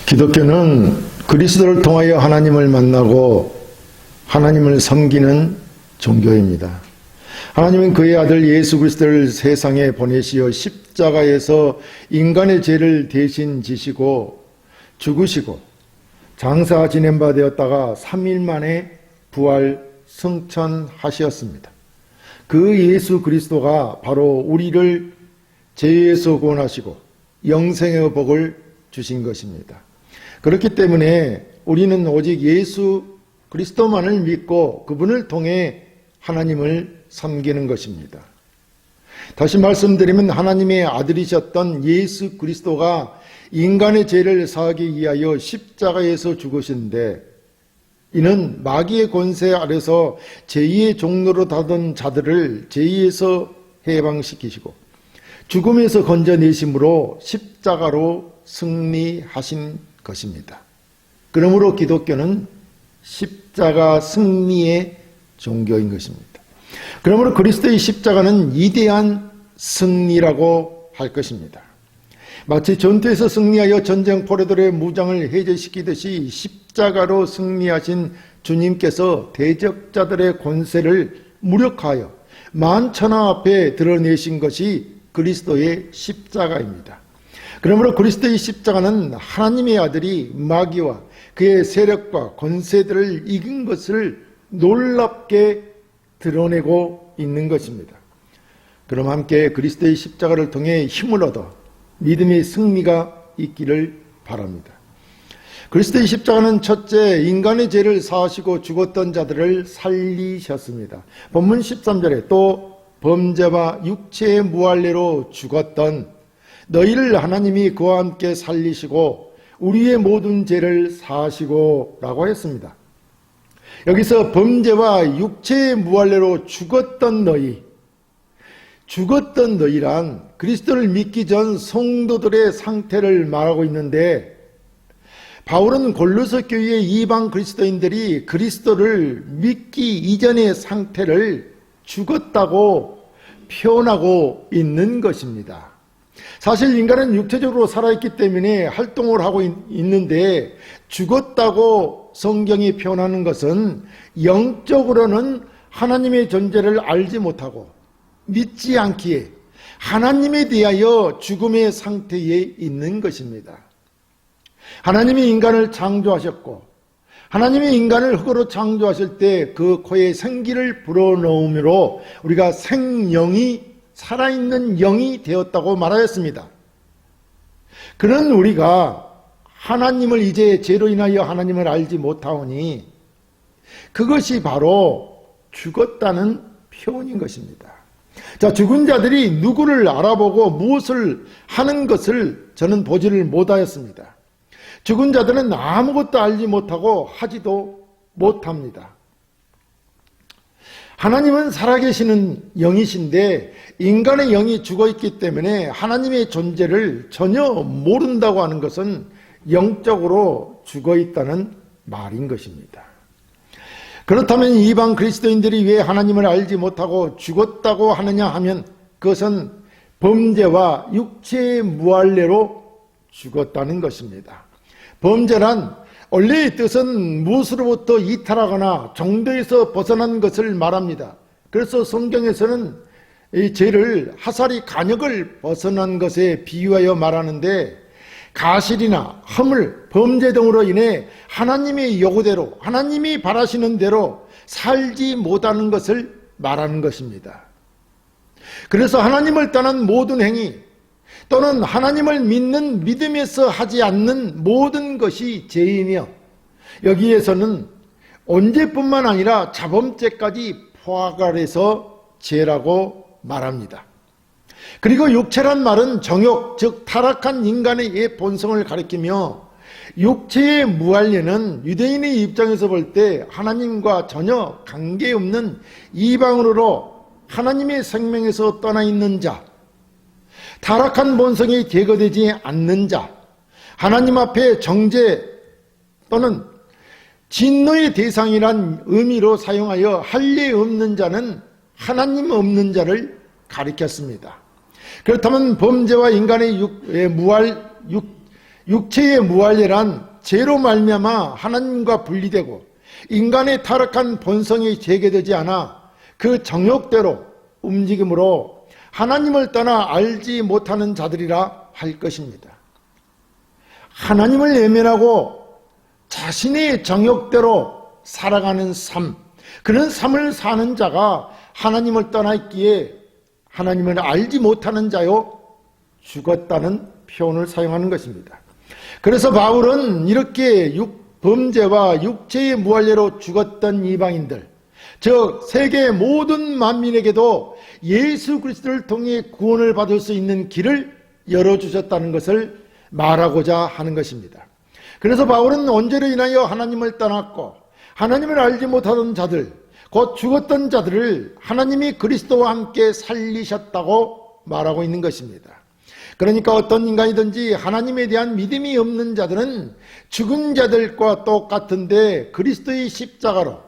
기독교는 그리스도를 통하여 하나님을 만나고 하나님을 섬기는 종교입니다. 하나님은 그의 아들 예수 그리스도를 세상에 보내시어 십자가에서 인간의 죄를 대신 지시고 죽으시고 장사 지낸 바 되었다가 3일 만에 부활 승천하셨습니다. 그 예수 그리스도가 바로 우리를 죄에서 구원하시고 영생의 복을 주신 것입니다. 그렇기 때문에 우리는 오직 예수 그리스도만을 믿고 그분을 통해 하나님을 섬기는 것입니다. 다시 말씀드리면 하나님의 아들이셨던 예수 그리스도가 인간의 죄를 사하기 위하여 십자가에서 죽으신데, 이는 마귀의 권세 아래서 제2의 종로로 다던 자들을 제2에서 해방시키시고 죽음에서 건져내심으로 십자가로 승리하신 것입니다. 그러므로 기독교는 십자가 승리의 종교인 것입니다. 그러므로 그리스도의 십자가는 위대한 승리라고 할 것입니다. 마치 전투에서 승리하여 전쟁 포로들의 무장을 해제시키듯이 십자가로 승리하신 주님께서 대적자들의 권세를 무력하여 만천하 앞에 드러내신 것이 그리스도의 십자가입니다. 그러므로 그리스도의 십자가는 하나님의 아들이 마귀와 그의 세력과 권세들을 이긴 것을 놀랍게 드러내고 있는 것입니다. 그럼 함께 그리스도의 십자가를 통해 힘을 얻어 믿음의 승리가 있기를 바랍니다. 그리스도의 십자가는 첫째, 인간의 죄를 사하시고 죽었던 자들을 살리셨습니다. 본문 13절에 또 범죄와 육체의 무할례로 죽었던 너희를 하나님이 그와 함께 살리시고 우리의 모든 죄를 사하시고 라고 했습니다. 여기서 범죄와 육체의 무할례로 죽었던 너희란 그리스도를 믿기 전 성도들의 상태를 말하고 있는데, 바울은 골로새 교회의 이방 그리스도인들이 그리스도를 믿기 이전의 상태를 죽었다고 표현하고 있는 것입니다. 사실 인간은 육체적으로 살아있기 때문에 활동을 하고 있는데, 죽었다고 성경이 표현하는 것은 영적으로는 하나님의 존재를 알지 못하고 믿지 않기에 하나님에 대하여 죽음의 상태에 있는 것입니다. 하나님이 인간을 창조하셨고 하나님이 인간을 흙으로 창조하실 때 그 코에 생기를 불어넣음으로 우리가 생명이 살아있는 영이 되었다고 말하였습니다. 그런 우리가 하나님을 이제 죄로 인하여 하나님을 알지 못하오니 그것이 바로 죽었다는 표현인 것입니다. 자, 죽은 자들이 누구를 알아보고 무엇을 하는 것을 저는 보지를 못하였습니다. 죽은 자들은 아무것도 알지 못하고 하지도 못합니다. 하나님은 살아계시는 영이신데 인간의 영이 죽어있기 때문에 하나님의 존재를 전혀 모른다고 하는 것은 영적으로 죽어있다는 말인 것입니다. 그렇다면 이방 그리스도인들이 왜 하나님을 알지 못하고 죽었다고 하느냐 하면 그것은 범죄와 육체의 무할례로 죽었다는 것입니다. 범죄란 원래의 뜻은 무엇으로부터 이탈하거나 정도에서 벗어난 것을 말합니다. 그래서 성경에서는 이 죄를 하살이 간역을 벗어난 것에 비유하여 말하는데, 가실이나 허물, 범죄 등으로 인해 하나님의 요구대로 하나님이 바라시는 대로 살지 못하는 것을 말하는 것입니다. 그래서 하나님을 떠난 모든 행위 또는 하나님을 믿는 믿음에서 하지 않는 모든 것이 죄이며, 여기에서는 언제뿐만 아니라 자범죄까지 포괄해서 죄라고 말합니다. 그리고 육체란 말은 정욕, 즉 타락한 인간의 본성을 가리키며, 육체의 무할례는 유대인의 입장에서 볼 때 하나님과 전혀 관계없는 이방으로 하나님의 생명에서 떠나 있는 자, 타락한 본성이 제거되지 않는 자, 하나님 앞에 정죄 또는 진노의 대상이란 의미로 사용하여 할례 없는 자는 하나님 없는 자를 가리켰습니다. 그렇다면 범죄와 인간의 육체의 무할례란 죄로 말미암아 하나님과 분리되고 인간의 타락한 본성이 제거되지 않아 그 정욕대로 움직임으로 하나님을 떠나 알지 못하는 자들이라 할 것입니다. 하나님을 외면하고 자신의 정욕대로 살아가는 삶, 그런 삶을 사는 자가 하나님을 떠나 있기에 하나님을 알지 못하는 자요 죽었다는 표현을 사용하는 것입니다. 그래서 바울은 이렇게 범죄와 육체의 무할례로 죽었던 이방인들, 즉 세계 모든 만민에게도 예수 그리스도를 통해 구원을 받을 수 있는 길을 열어주셨다는 것을 말하고자 하는 것입니다. 그래서 바울은 언제로 인하여 하나님을 떠났고 하나님을 알지 못하던 자들, 곧 죽었던 자들을 하나님이 그리스도와 함께 살리셨다고 말하고 있는 것입니다. 그러니까 어떤 인간이든지 하나님에 대한 믿음이 없는 자들은 죽은 자들과 똑같은데 그리스도의 십자가로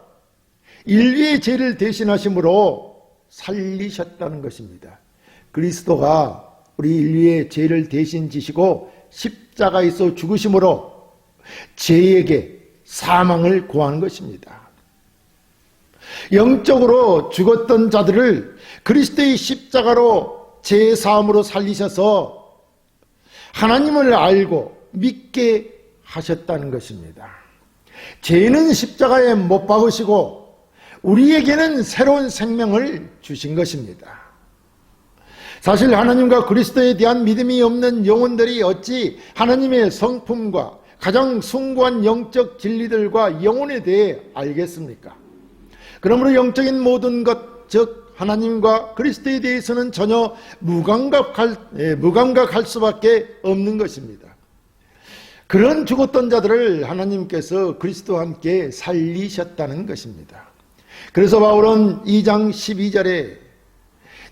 인류의 죄를 대신하심으로 살리셨다는 것입니다. 그리스도가 우리 인류의 죄를 대신 지시고 십자가에서 죽으심으로 죄에게 사망을 고하는 것입니다. 영적으로 죽었던 자들을 그리스도의 십자가로 죄 사함으로 살리셔서 하나님을 알고 믿게 하셨다는 것입니다. 죄는 십자가에 못 박으시고 우리에게는 새로운 생명을 주신 것입니다. 사실 하나님과 그리스도에 대한 믿음이 없는 영혼들이 어찌 하나님의 성품과 가장 숭고한 영적 진리들과 영혼에 대해 알겠습니까? 그러므로 영적인 모든 것, 즉 하나님과 그리스도에 대해서는 전혀 무감각할 수밖에 없는 것입니다. 그런 죽었던 자들을 하나님께서 그리스도와 함께 살리셨다는 것입니다. 그래서 바울은 2장 12절에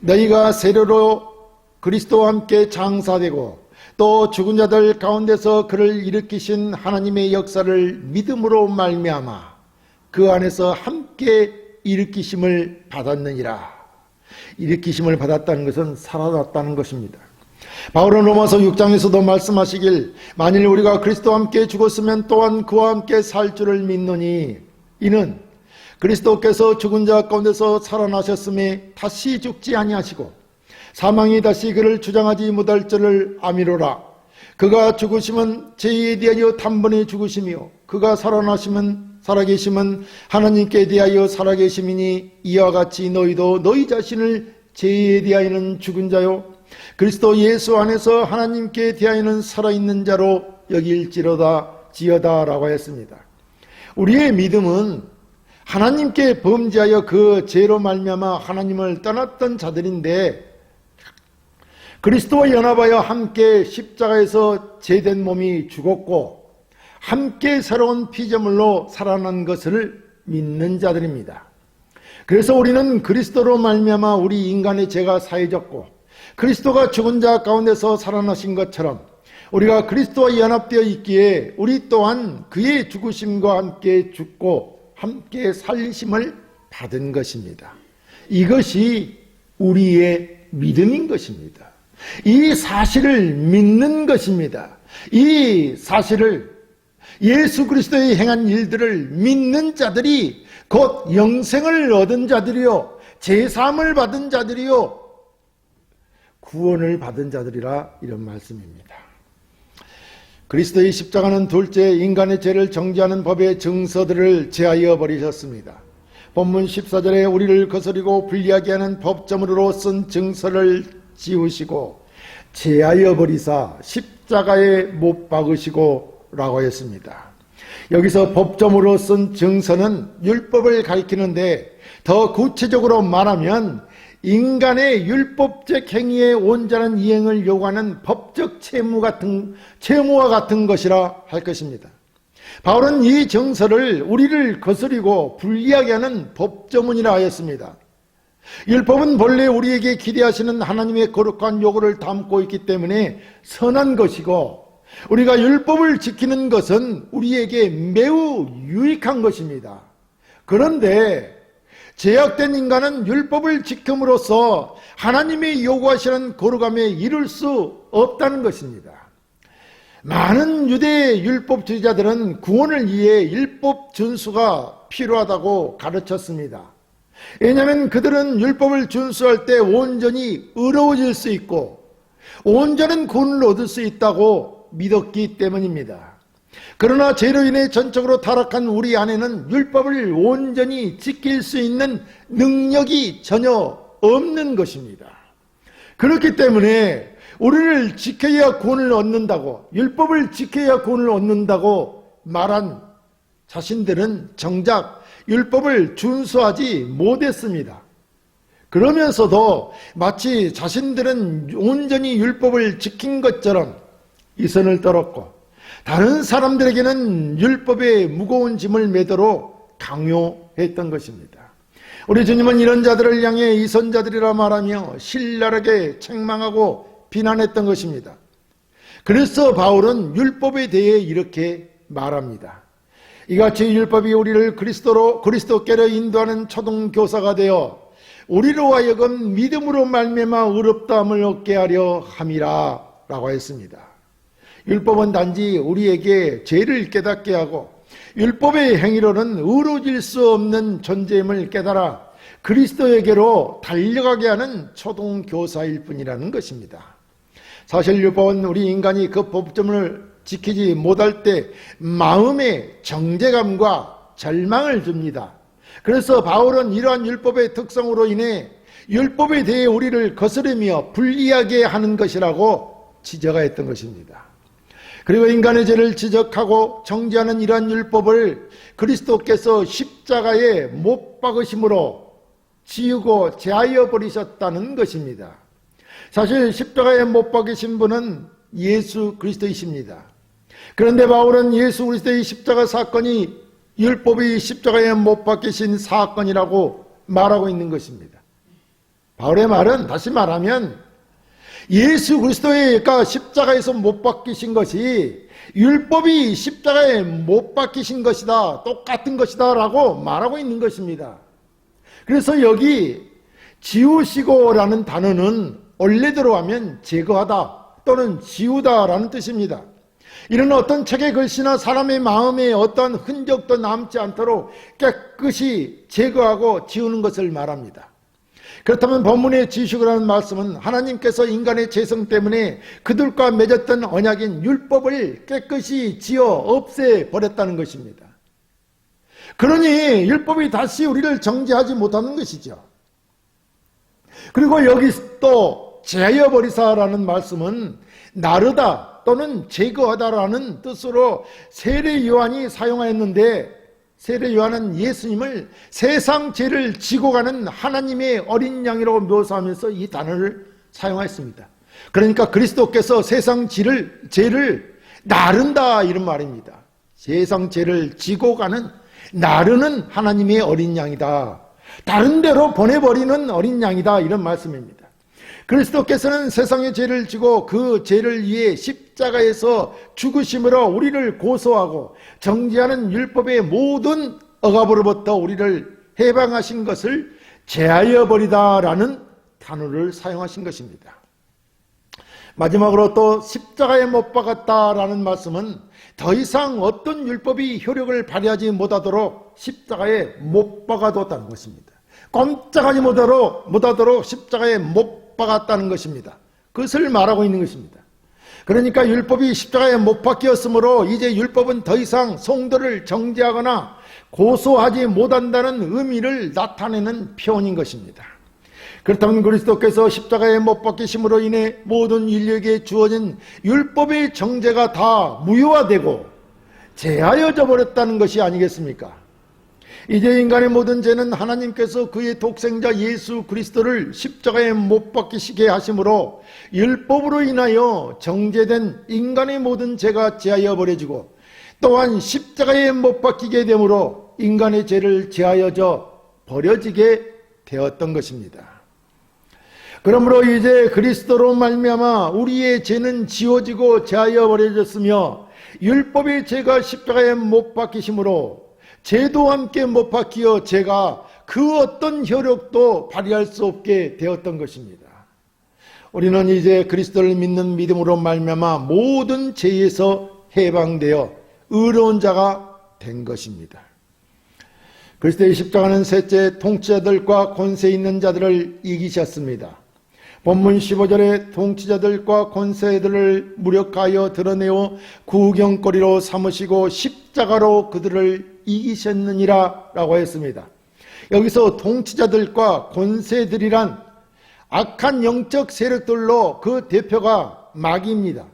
너희가 세례로 그리스도와 함께 장사되고 또 죽은 자들 가운데서 그를 일으키신 하나님의 역사를 믿음으로 말미암아 그 안에서 함께 일으키심을 받았느니라. 일으키심을 받았다는 것은 살아났다는 것입니다. 바울은 로마서 6장에서도 말씀하시길 만일 우리가 그리스도와 함께 죽었으면 또한 그와 함께 살 줄을 믿노니 이는 그리스도께서 죽은 자 가운데서 살아나셨음에 다시 죽지 아니하시고 사망이 다시 그를 주장하지 못할 줄을 아미로라. 그가 죽으심은 죄에 대하여 단번에 죽으시며 그가 살아계심은 하나님께 대하여 살아계심이니 이와 같이 너희도 너희 자신을 죄에 대하여는 죽은 자요 그리스도 예수 안에서 하나님께 대하여는 살아있는 자로 여길지어다 라고 했습니다. 우리의 믿음은 하나님께 범죄하여 그 죄로 말미암아 하나님을 떠났던 자들인데 그리스도와 연합하여 함께 십자가에서 죄된 몸이 죽었고 함께 새로운 피조물로 살아난 것을 믿는 자들입니다. 그래서 우리는 그리스도로 말미암아 우리 인간의 죄가 사해졌고 그리스도가 죽은 자 가운데서 살아나신 것처럼 우리가 그리스도와 연합되어 있기에 우리 또한 그의 죽으심과 함께 죽고 함께 살리심을 받은 것입니다. 이것이 우리의 믿음인 것입니다. 이 사실을 믿는 것입니다. 이 사실을 예수 그리스도의 행한 일들을 믿는 자들이 곧 영생을 얻은 자들이요 제사함을 받은 자들이요 구원을 받은 자들이라 이런 말씀입니다. 그리스도의 십자가는 둘째 인간의 죄를 정죄하는 법의 증서들을 제하여 버리셨습니다. 본문 14절에 우리를 거스리고 불리하게 하는 법조문으로 쓴 증서를 지우시고 제하여 버리사 십자가에 못 박으시고 라고 했습니다. 여기서 법조문으로 쓴 증서는 율법을 가리키는데 더 구체적으로 말하면 인간의 율법적 행위의 온전한 이행을 요구하는 법적 채무와 같은 것이라 할 것입니다. 바울은 이 증서를 우리를 거스리고 불리하게 하는 법조문이라 하였습니다. 율법은 본래 우리에게 기대하시는 하나님의 거룩한 요구를 담고 있기 때문에 선한 것이고 우리가 율법을 지키는 것은 우리에게 매우 유익한 것입니다. 그런데 죄악된 인간은 율법을 지킴으로써 하나님이 요구하시는 거룩함에 이룰 수 없다는 것입니다. 많은 유대 율법주의자들은 구원을 위해 율법 준수가 필요하다고 가르쳤습니다. 왜냐하면 그들은 율법을 준수할 때 온전히 의로워질 수 있고 온전한 구원을 얻을 수 있다고 믿었기 때문입니다. 그러나 죄로 인해 전적으로 타락한 우리 안에는 율법을 온전히 지킬 수 있는 능력이 전혀 없는 것입니다. 그렇기 때문에 우리를 지켜야 구원을 얻는다고, 율법을 지켜야 구원을 얻는다고 말한 자신들은 정작 율법을 준수하지 못했습니다. 그러면서도 마치 자신들은 온전히 율법을 지킨 것처럼 이선을 떨었고 다른 사람들에게는 율법의 무거운 짐을 매도록 강요했던 것입니다. 우리 주님은 이런 자들을 향해 이선자들이라 말하며 신랄하게 책망하고 비난했던 것입니다. 그래서 바울은 율법에 대해 이렇게 말합니다. 이같이 율법이 우리를 그리스도께로 인도하는 초등교사가 되어 우리로 하여금 믿음으로 말미암아 의롭다함을 얻게 하려 함이라 라고 했습니다. 율법은 단지 우리에게 죄를 깨닫게 하고 율법의 행위로는 의로워질 수 없는 존재임을 깨달아 그리스도에게로 달려가게 하는 초등교사일 뿐이라는 것입니다. 사실 율법은 우리 인간이 그 법점을 지키지 못할 때 마음의 정죄감과 절망을 줍니다. 그래서 바울은 이러한 율법의 특성으로 인해 율법에 대해 우리를 거스르며 불리하게 하는 것이라고 지적했던 것입니다. 그리고 인간의 죄를 지적하고 정죄하는 이러한 율법을 그리스도께서 십자가에 못 박으심으로 지우고 제하여 버리셨다는 것입니다. 사실 십자가에 못 박으신 분은 예수 그리스도이십니다. 그런데 바울은 예수 그리스도의 십자가 사건이 율법이 십자가에 못 박히신 사건이라고 말하고 있는 것입니다. 바울의 말은 다시 말하면 예수 그리스도가 십자가에서 못 박히신 것이 율법이 십자가에 못 박히신 것이다, 똑같은 것이다 라고 말하고 있는 것입니다. 그래서 여기 지우시고라는 단어는 원래대로 하면 제거하다 또는 지우다 라는 뜻입니다. 이는 어떤 책의 글씨나 사람의 마음에 어떠한 흔적도 남지 않도록 깨끗이 제거하고 지우는 것을 말합니다. 그렇다면 본문의 지우시고라는 말씀은 하나님께서 인간의 죄성 때문에 그들과 맺었던 언약인 율법을 깨끗이 지어 없애버렸다는 것입니다. 그러니 율법이 다시 우리를 정죄하지 못하는 것이죠. 그리고 여기 또 제하여 버리사라는 말씀은 나르다 또는 제거하다라는 뜻으로 세례 요한이 사용하였는데 세례 요한은 예수님을 세상 죄를 지고 가는 하나님의 어린 양이라고 묘사하면서 이 단어를 사용했습니다. 그러니까 그리스도께서 세상 죄를 나른다 이런 말입니다. 세상 죄를 지고 가는 나르는 하나님의 어린 양이다. 다른 데로 보내버리는 어린 양이다 이런 말씀입니다. 그리스도께서는 세상의 죄를 지고 그 죄를 위해 십자가에서 죽으심으로 우리를 고소하고 정죄하는 율법의 모든 억압으로부터 우리를 해방하신 것을 제하여 버리다라는 단어를 사용하신 것입니다. 마지막으로 또 십자가에 못 박았다라는 말씀은 더 이상 어떤 율법이 효력을 발휘하지 못하도록 십자가에 못 박아뒀다는 것입니다. 꼼짝하지 못하도록 십자가에 못 박았다는 것입니다. 그것을 말하고 있는 것입니다. 그러니까 율법이 십자가에 못 박혔으므로 이제 율법은 더 이상 성도를 정죄하거나 고소하지 못한다는 의미를 나타내는 표현인 것입니다. 그렇다면 그리스도께서 십자가에 못 박히심으로 인해 모든 인류에게 주어진 율법의 정죄가 다 무효화되고 제하여져 버렸다는 것이 아니겠습니까? 이제 인간의 모든 죄는 하나님께서 그의 독생자 예수 그리스도를 십자가에 못 박히시게 하심으로 율법으로 인하여 정죄된 인간의 모든 죄가 제하여 버려지고 또한 십자가에 못 박히게 되므로 인간의 죄를 제하여져 버려지게 되었던 것입니다. 그러므로 이제 그리스도로 말미암아 우리의 죄는 지워지고 제하여 버려졌으며 율법의 죄가 십자가에 못 박히심으로 죄도 함께 못 박히어 죄가 그 어떤 효력도 발휘할 수 없게 되었던 것입니다. 우리는 이제 그리스도를 믿는 믿음으로 말미암아 모든 죄에서 해방되어 의로운 자가 된 것입니다. 그리스도의 십자가는 셋째 통치자들과 권세 있는 자들을 이기셨습니다. 본문 15절에 통치자들과 권세들을 무력하여 드러내어 구경거리로 삼으시고 십자가로 그들을 이기셨느니라 라고 했습니다. 여기서 통치자들과 권세들이란 악한 영적 세력들로 그 대표가 마귀입니다.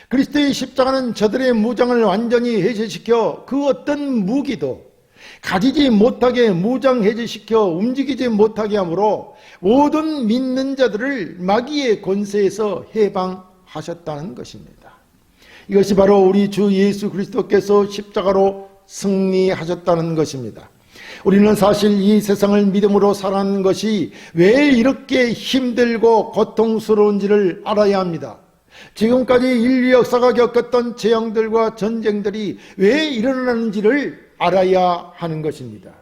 그리스도의 십자가는 저들의 무장을 완전히 해제시켜 그 어떤 무기도 가지지 못하게 무장 해제시켜 움직이지 못하게 하므로 모든 믿는 자들을 마귀의 권세에서 해방하셨다는 것입니다. 이것이 바로 우리 주 예수 그리스도께서 십자가로 승리하셨다는 것입니다. 우리는 사실 이 세상을 믿음으로 살아가는 것이 왜 이렇게 힘들고 고통스러운지를 알아야 합니다. 지금까지 인류 역사가 겪었던 재앙들과 전쟁들이 왜 일어나는지를 알아야 하는 것입니다.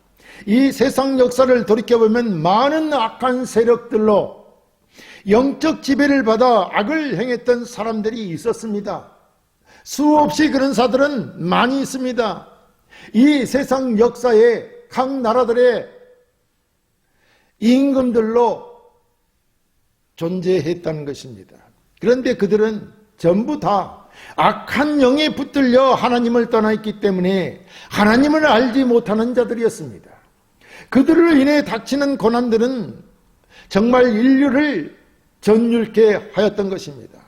이 세상 역사를 돌이켜보면 많은 악한 세력들로 영적 지배를 받아 악을 행했던 사람들이 있었습니다. 수없이 그런 사들은 많이 있습니다. 이 세상 역사에 각 나라들의 임금들로 존재했다는 것입니다. 그런데 그들은 전부 다 악한 영에 붙들려 하나님을 떠나 있기 때문에 하나님을 알지 못하는 자들이었습니다. 그들을 인해 닥치는 고난들은 정말 인류를 전율케 하였던 것입니다.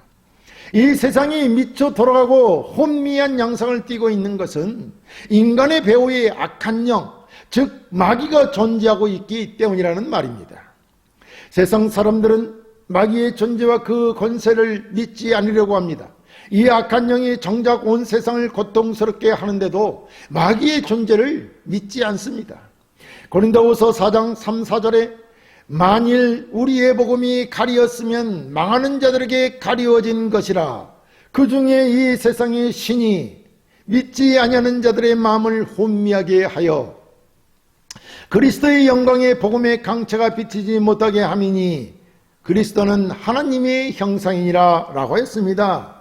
이 세상이 미쳐 돌아가고 혼미한 양상을 띠고 있는 것은 인간의 배후에 악한 영, 즉 마귀가 존재하고 있기 때문이라는 말입니다. 세상 사람들은 마귀의 존재와 그 권세를 믿지 않으려고 합니다. 이 악한 영이 정작 온 세상을 고통스럽게 하는데도 마귀의 존재를 믿지 않습니다. 고린도후서 4장 3, 4절에 만일 우리의 복음이 가리었으면 망하는 자들에게 가리워진 것이라. 그 중에 이 세상의 신이 믿지 아니하는 자들의 마음을 혼미하게 하여 그리스도의 영광의 복음의 강체가 비치지 못하게 함이니 그리스도는 하나님의 형상이니라 라고 했습니다.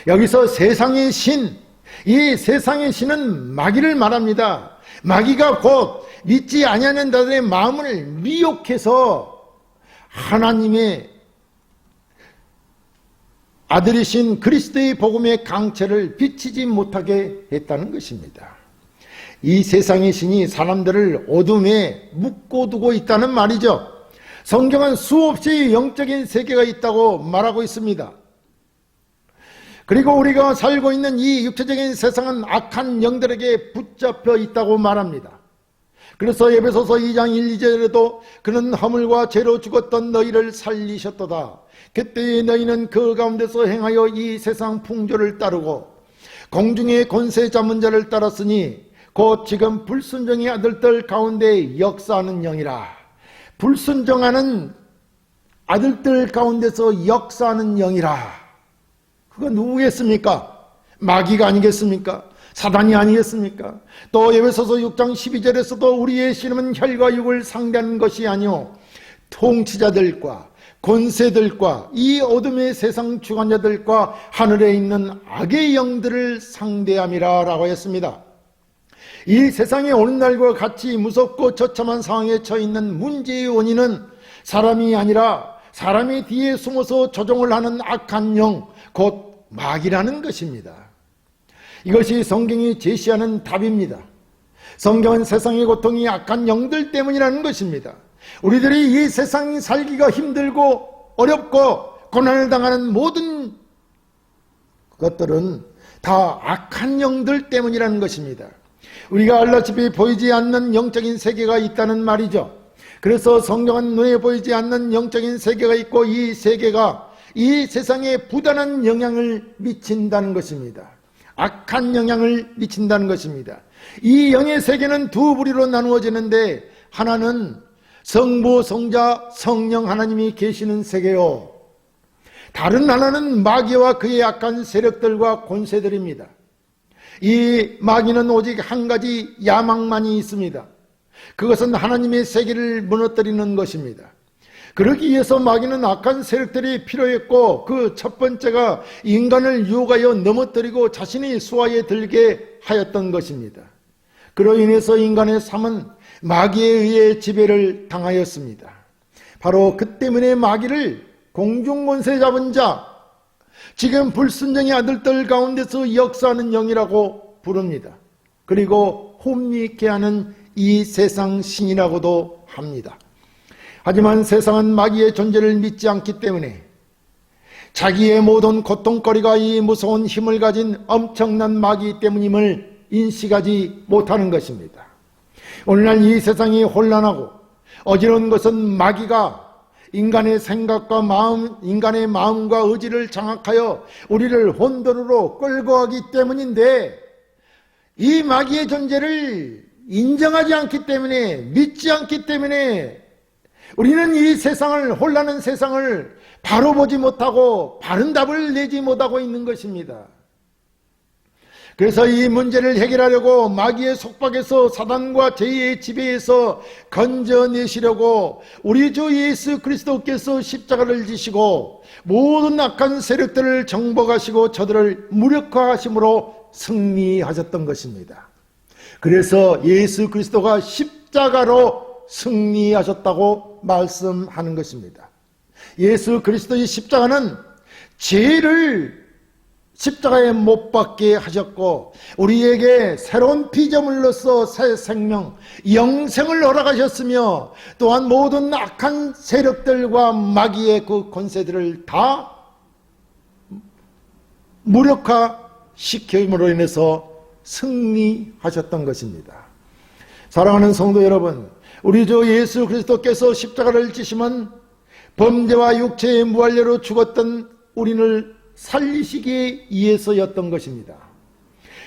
여기서 세상의 신, 이 세상의 신은 마귀를 말합니다. 마귀가 곧 믿지 아니하는 자들의 마음을 미혹해서 하나님의 아들이신 그리스도의 복음의 강체를 비치지 못하게 했다는 것입니다. 이 세상의 신이 사람들을 어둠에 묶어두고 있다는 말이죠. 성경은 수없이 영적인 세계가 있다고 말하고 있습니다. 그리고 우리가 살고 있는 이 육체적인 세상은 악한 영들에게 붙잡혀 있다고 말합니다. 그래서 에베소서 2장 1, 2절에도 그는 허물과 죄로 죽었던 너희를 살리셨도다. 그때에 너희는 그 가운데서 행하여 이 세상 풍조를 따르고 공중의 권세 잡은 자를 따랐으니 곧 지금 불순종의 아들들 가운데 역사하는 영이라. 불순종하는 아들들 가운데서 역사하는 영이라. 그거 누구겠습니까? 마귀가 아니겠습니까? 사단이 아니겠습니까? 또 에베소서 6장 12절에서도 우리의 씨름은 혈과 육을 상대하는 것이 아니오 통치자들과 권세들과 이 어둠의 세상 주관자들과 하늘에 있는 악의 영들을 상대함이라 라고 했습니다. 이 세상의 오늘날과 같이 무섭고 처참한 상황에 처해 있는 문제의 원인은 사람이 아니라 사람이 뒤에 숨어서 조종을 하는 악한 영, 곧 마귀라는 것입니다. 이것이 성경이 제시하는 답입니다. 성경은 세상의 고통이 악한 영들 때문이라는 것입니다. 우리들이 이 세상이 살기가 힘들고 어렵고 고난을 당하는 모든 것들은 다 악한 영들 때문이라는 것입니다. 우리가 알다시피 보이지 않는 영적인 세계가 있다는 말이죠. 그래서 성경은 눈에 보이지 않는 영적인 세계가 있고 이 세계가 이 세상에 부단한 영향을 미친다는 것입니다. 악한 영향을 미친다는 것입니다. 이 영의 세계는 두 부류로 나누어지는데 하나는 성부, 성자, 성령 하나님이 계시는 세계요. 다른 하나는 마귀와 그의 악한 세력들과 권세들입니다. 이 마귀는 오직 한 가지 야망만이 있습니다. 그것은 하나님의 세계를 무너뜨리는 것입니다. 그러기 위해서 마귀는 악한 세력들이 필요했고, 그 첫 번째가 인간을 유혹하여 넘어뜨리고 자신이 수하에 들게 하였던 것입니다. 그로 인해서 인간의 삶은 마귀에 의해 지배를 당하였습니다. 바로 그 때문에 마귀를 공중권세 잡은 자, 지금 불순종의 아들들 가운데서 역사하는 영이라고 부릅니다. 그리고 혼미케 하는 이 세상 신이라고도 합니다. 하지만 세상은 마귀의 존재를 믿지 않기 때문에 자기의 모든 고통거리가 이 무서운 힘을 가진 엄청난 마귀 때문임을 인식하지 못하는 것입니다. 오늘날 이 세상이 혼란하고 어지러운 것은 마귀가 인간의 생각과 마음, 인간의 마음과 의지를 장악하여 우리를 혼돈으로 끌고 가기 때문인데, 이 마귀의 존재를 인정하지 않기 때문에, 믿지 않기 때문에 우리는 이 세상을, 혼란한 세상을 바로 보지 못하고 바른 답을 내지 못하고 있는 것입니다. 그래서 이 문제를 해결하려고 마귀의 속박에서, 사단과 죄의 지배에서 건져내시려고 우리 주 예수 그리스도께서 십자가를 지시고 모든 악한 세력들을 정복하시고 저들을 무력화하심으로 승리하셨던 것입니다. 그래서 예수 그리스도가 십자가로 승리하셨다고 말씀하는 것입니다. 예수 그리스도의 십자가는 죄를 십자가에 못 박게 하셨고, 우리에게 새로운 피조물로서 새 생명, 영생을 허락하셨으며, 또한 모든 악한 세력들과 마귀의 그 권세들을 다 무력화시킴으로 인해서 승리하셨던 것입니다. 사랑하는 성도 여러분, 우리 주 예수 그리스도께서 십자가를 지시면 범죄와 육체의 무한례로 죽었던 우리를 살리시기 위해서였던 것입니다.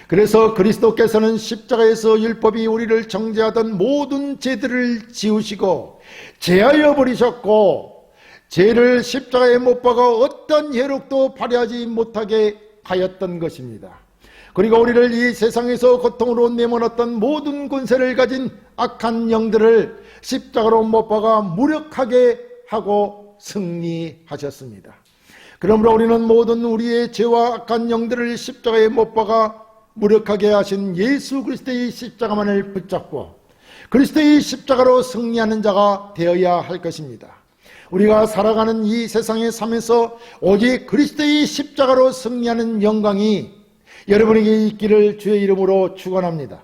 그래서 그리스도께서는 십자가에서 율법이 우리를 정죄하던 모든 죄들을 지우시고 제하여 버리셨고, 죄를 십자가에 못 박아 어떤 혜력도 발휘하지 못하게 하였던 것입니다. 그리고 우리를 이 세상에서 고통으로 내몰았던 모든 권세를 가진 악한 영들을 십자가로 못 박아 무력하게 하고 승리하셨습니다. 그러므로 우리는 모든 우리의 죄와 악한 영들을 십자가에 못 박아 무력하게 하신 예수 그리스도의 십자가만을 붙잡고 그리스도의 십자가로 승리하는 자가 되어야 할 것입니다. 우리가 살아가는 이 세상의 삶에서 오직 그리스도의 십자가로 승리하는 영광이 여러분에게 있기를 주의 이름으로 축원합니다.